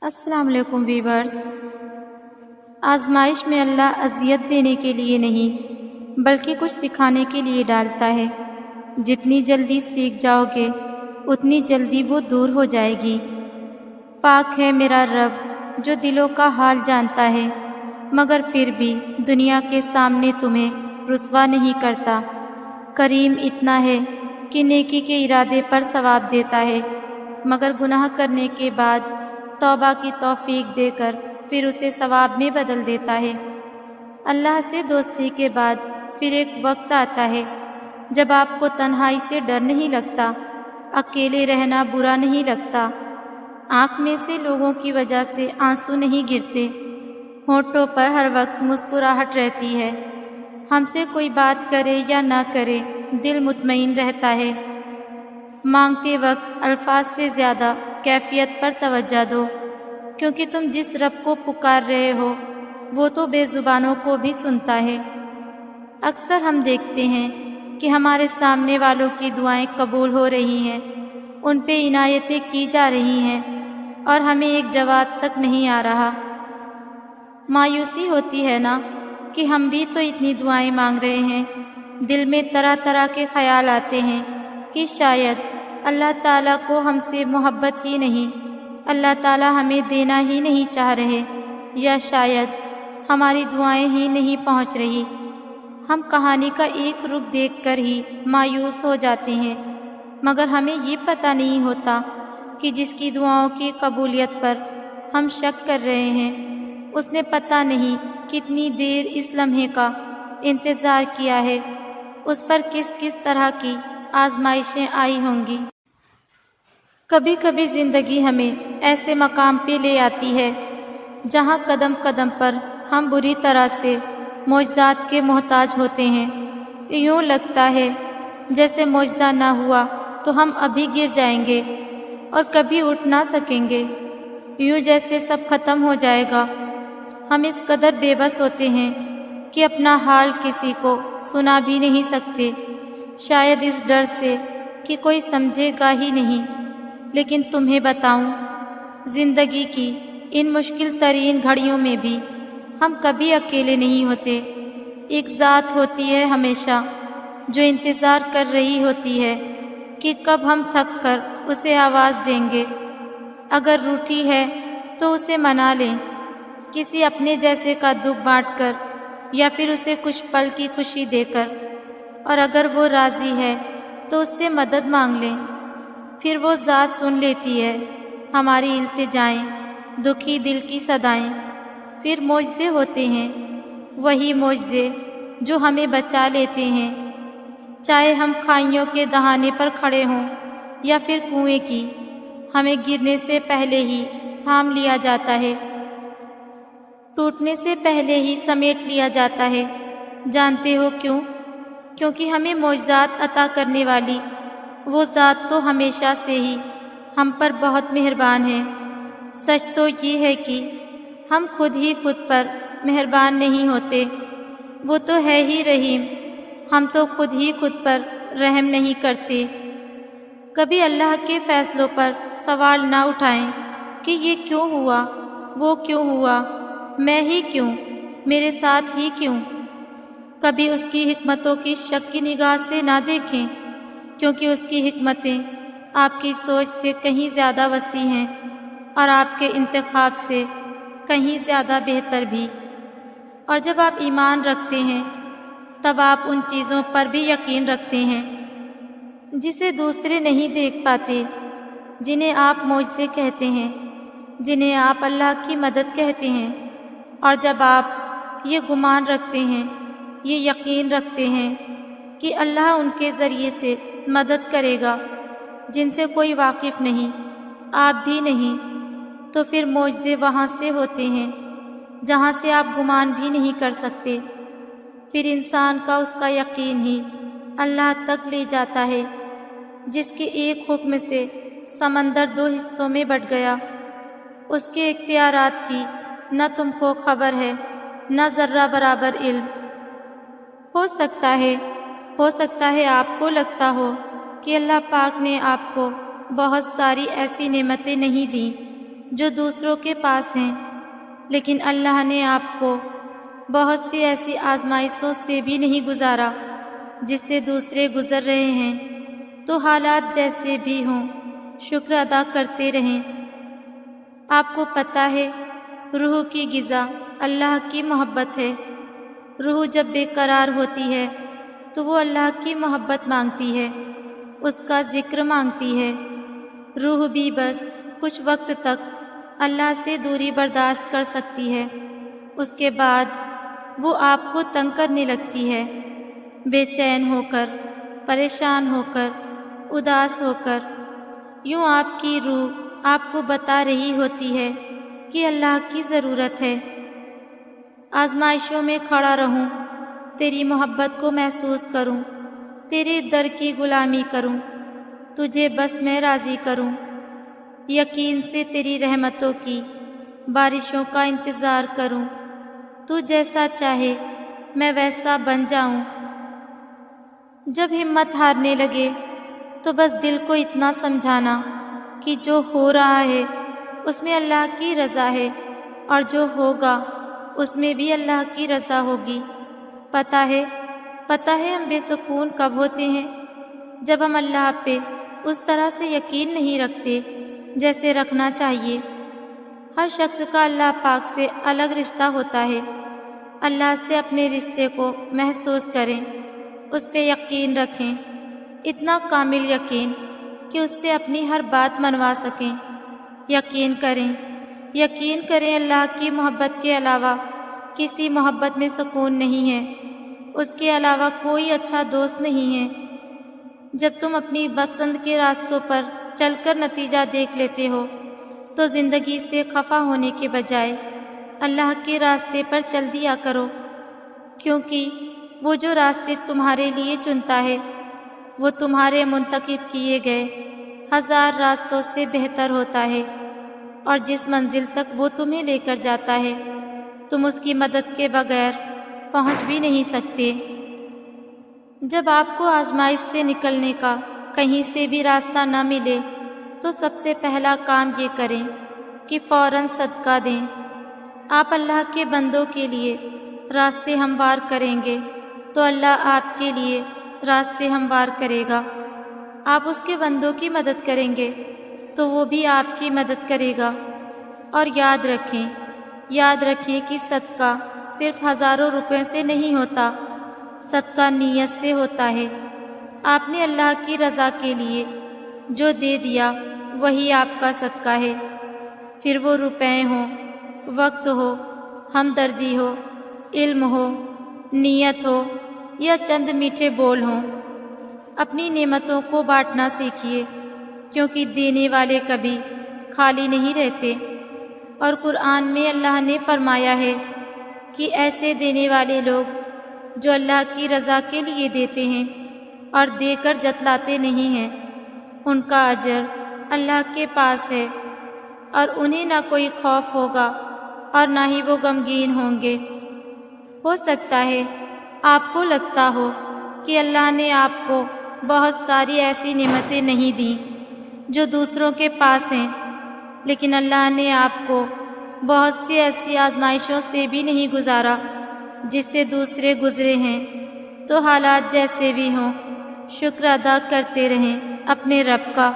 السلام علیکم ویورز۔ آزمائش میں اللہ اذیت دینے کے لیے نہیں بلکہ کچھ سکھانے کے لیے ڈالتا ہے۔ جتنی جلدی سیکھ جاؤ گے اتنی جلدی وہ دور ہو جائے گی۔ پاک ہے میرا رب جو دلوں کا حال جانتا ہے، مگر پھر بھی دنیا کے سامنے تمہیں رسوا نہیں کرتا۔ کریم اتنا ہے کہ نیکی کے ارادے پر ثواب دیتا ہے، مگر گناہ کرنے کے بعد توبہ کی توفیق دے کر پھر اسے ثواب میں بدل دیتا ہے۔ اللہ سے دوستی کے بعد پھر ایک وقت آتا ہے جب آپ کو تنہائی سے ڈر نہیں لگتا، اکیلے رہنا برا نہیں لگتا، آنکھ میں سے لوگوں کی وجہ سے آنسو نہیں گرتے، ہونٹوں پر ہر وقت مسکراہٹ رہتی ہے، ہم سے کوئی بات کرے یا نہ کرے دل مطمئن رہتا ہے۔ مانگتے وقت الفاظ سے زیادہ کیفیت پر توجہ دو، کیونکہ تم جس رب کو پکار رہے ہو وہ تو بے زبانوں کو بھی سنتا ہے۔ اکثر ہم دیکھتے ہیں کہ ہمارے سامنے والوں کی دعائیں قبول ہو رہی ہیں، ان پہ عنایتیں کی جا رہی ہیں، اور ہمیں ایک جواب تک نہیں آ رہا۔ مایوسی ہوتی ہے نا کہ ہم بھی تو اتنی دعائیں مانگ رہے ہیں، دل میں طرح طرح کے خیال آتے ہیں کہ شاید اللہ تعالیٰ کو ہم سے محبت ہی نہیں، اللہ تعالیٰ ہمیں دینا ہی نہیں چاہ رہے، یا شاید ہماری دعائیں ہی نہیں پہنچ رہی۔ ہم کہانی کا ایک رخ دیکھ کر ہی مایوس ہو جاتے ہیں، مگر ہمیں یہ پتہ نہیں ہوتا کہ جس کی دعاؤں کی قبولیت پر ہم شک کر رہے ہیں، اس نے پتہ نہیں کتنی دیر اس لمحے کا انتظار کیا ہے، اس پر کس کس طرح کی آزمائشیں آئی ہوں گی۔ کبھی کبھی زندگی ہمیں ایسے مقام پہ لے آتی ہے جہاں قدم قدم پر ہم بری طرح سے معجزات کے محتاج ہوتے ہیں۔ یوں لگتا ہے جیسے معجزہ نہ ہوا تو ہم ابھی گر جائیں گے اور کبھی اٹھ نہ سکیں گے، یوں جیسے سب ختم ہو جائے گا۔ ہم اس قدر بے بس ہوتے ہیں کہ اپنا حال کسی کو سنا بھی نہیں سکتے، شاید اس ڈر سے کہ کوئی سمجھے گا ہی نہیں۔ لیکن تمہیں بتاؤں، زندگی کی ان مشکل ترین گھڑیوں میں بھی ہم کبھی اکیلے نہیں ہوتے۔ ایک ذات ہوتی ہے ہمیشہ جو انتظار کر رہی ہوتی ہے کہ کب ہم تھک کر اسے آواز دیں گے۔ اگر روٹھی ہے تو اسے منا لیں، کسی اپنے جیسے کا دکھ بانٹ کر یا پھر اسے کچھ پل کی خوشی دے کر، اور اگر وہ راضی ہے تو اس سے مدد مانگ لیں، پھر وہ ذات سن لیتی ہے ہماری التجائیں، دکھی دل کی صدائیں۔ پھر معجزے ہوتے ہیں، وہی معجزے جو ہمیں بچا لیتے ہیں، چاہے ہم کھائیوں کے دہانے پر کھڑے ہوں یا پھر کنویں کی، ہمیں گرنے سے پہلے ہی تھام لیا جاتا ہے، ٹوٹنے سے پہلے ہی سمیٹ لیا جاتا ہے۔ جانتے ہو کیوں؟ کیونکہ ہمیں معجزات عطا کرنے والی وہ ذات تو ہمیشہ سے ہی ہم پر بہت مہربان ہے۔ سچ تو یہ ہے کہ ہم خود ہی خود پر مہربان نہیں ہوتے، وہ تو ہے ہی رحیم، ہم تو خود ہی خود پر رحم نہیں کرتے۔ کبھی اللہ کے فیصلوں پر سوال نہ اٹھائیں کہ یہ کیوں ہوا، وہ کیوں ہوا، میں ہی کیوں، میرے ساتھ ہی کیوں۔ کبھی اس کی حکمتوں کی شک کی نگاہ سے نہ دیکھیں، کیونکہ اس کی حکمتیں آپ کی سوچ سے کہیں زیادہ وسیع ہیں اور آپ کے انتخاب سے کہیں زیادہ بہتر بھی۔ اور جب آپ ایمان رکھتے ہیں تب آپ ان چیزوں پر بھی یقین رکھتے ہیں جسے دوسرے نہیں دیکھ پاتے، جنہیں آپ معجزے کہتے ہیں، جنہیں آپ اللہ کی مدد کہتے ہیں۔ اور جب آپ یہ گمان رکھتے ہیں، یہ یقین رکھتے ہیں کہ اللہ ان کے ذریعے سے مدد کرے گا جن سے کوئی واقف نہیں، آپ بھی نہیں، تو پھر معجزے وہاں سے ہوتے ہیں جہاں سے آپ گمان بھی نہیں کر سکتے۔ پھر انسان کا اس کا یقین ہی اللہ تک لے جاتا ہے، جس کے ایک حکم سے سمندر 2 حصوں میں بٹ گیا۔ اس کے اختیارات کی نہ تم کو خبر ہے، نہ ذرہ برابر علم۔ ہو سکتا ہے ہو سکتا ہے آپ کو لگتا ہو کہ اللہ پاک نے آپ کو بہت ساری ایسی نعمتیں نہیں دیں جو دوسروں کے پاس ہیں، لیکن اللہ نے آپ کو بہت سی ایسی آزمائشوں سے بھی نہیں گزارا جس سے دوسرے گزر رہے ہیں۔ تو حالات جیسے بھی ہوں، شکر ادا کرتے رہیں۔ آپ کو پتہ ہے، روح کی غذا اللہ کی محبت ہے۔ روح جب بے قرار ہوتی ہے تو وہ اللہ کی محبت مانگتی ہے، اس کا ذکر مانگتی ہے۔ روح بھی بس کچھ وقت تک اللہ سے دوری برداشت کر سکتی ہے، اس کے بعد وہ آپ کو تنگ کرنے لگتی ہے۔ بے چین ہو کر، پریشان ہو کر، اداس ہو کر، یوں آپ کی روح آپ کو بتا رہی ہوتی ہے کہ اللہ کی ضرورت ہے۔ آزمائشوں میں کھڑا رہوں، تیری محبت کو محسوس کروں، تیرے در کی غلامی کروں، تجھے بس میں راضی کروں، یقین سے تیری رحمتوں کی بارشوں کا انتظار کروں، تو جیسا چاہے میں ویسا بن جاؤں۔ جب ہمت ہارنے لگے تو بس دل کو اتنا سمجھانا کہ جو ہو رہا ہے اس میں اللہ کی رضا ہے، اور جو ہوگا اس میں بھی اللہ کی رضا ہوگی۔ پتہ ہے ہم بے سکون کب ہوتے ہیں؟ جب ہم اللہ پہ اس طرح سے یقین نہیں رکھتے جیسے رکھنا چاہیے۔ ہر شخص کا اللہ پاک سے الگ رشتہ ہوتا ہے۔ اللہ سے اپنے رشتے کو محسوس کریں، اس پہ یقین رکھیں، اتنا کامل یقین کہ اس سے اپنی ہر بات منوا سکیں۔ یقین کریں اللہ کی محبت کے علاوہ کسی محبت میں سکون نہیں ہے، اس کے علاوہ کوئی اچھا دوست نہیں ہے۔ جب تم اپنی پسند کے راستوں پر چل کر نتیجہ دیکھ لیتے ہو تو زندگی سے خفا ہونے کے بجائے اللہ کے راستے پر چل دیا کرو، کیونکہ وہ جو راستے تمہارے لیے چنتا ہے وہ تمہارے منتخب کیے گئے 1000 راستوں سے بہتر ہوتا ہے، اور جس منزل تک وہ تمہیں لے کر جاتا ہے تم اس کی مدد کے بغیر پہنچ بھی نہیں سکتے۔ جب آپ کو آزمائش سے نکلنے کا کہیں سے بھی راستہ نہ ملے تو سب سے پہلا کام یہ کریں کہ فوراً صدقہ دیں۔ آپ اللہ کے بندوں کے لیے راستے ہموار کریں گے تو اللہ آپ کے لیے راستے ہموار کرے گا۔ آپ اس کے بندوں کی مدد کریں گے تو وہ بھی آپ کی مدد کرے گا۔ اور یاد رکھیں کہ صدقہ صرف ہزاروں روپے سے نہیں ہوتا، صدقہ نیت سے ہوتا ہے۔ آپ نے اللہ کی رضا کے لیے جو دے دیا وہی آپ کا صدقہ ہے، پھر وہ روپے ہوں، وقت ہو، ہمدردی ہو، علم ہو، نیت ہو یا چند میٹھے بول ہوں۔ اپنی نعمتوں کو بانٹنا سیکھیے، کیونکہ دینے والے کبھی خالی نہیں رہتے، اور قرآن میں اللہ نے فرمایا ہے کہ ایسے دینے والے لوگ جو اللہ کی رضا کے لیے دیتے ہیں اور دے کر جتلاتے نہیں ہیں، ان کا اجر اللہ کے پاس ہے، اور انہیں نہ کوئی خوف ہوگا اور نہ ہی وہ غمگین ہوں گے۔ ہو سکتا ہے آپ کو لگتا ہو کہ اللہ نے آپ کو بہت ساری ایسی نعمتیں نہیں دیں جو دوسروں کے پاس ہیں، لیکن اللہ نے آپ کو بہت سی ایسی آزمائشوں سے بھی نہیں گزارا جس سے دوسرے گزرے ہیں۔ تو حالات جیسے بھی ہوں، شکر ادا کرتے رہیں اپنے رب کا۔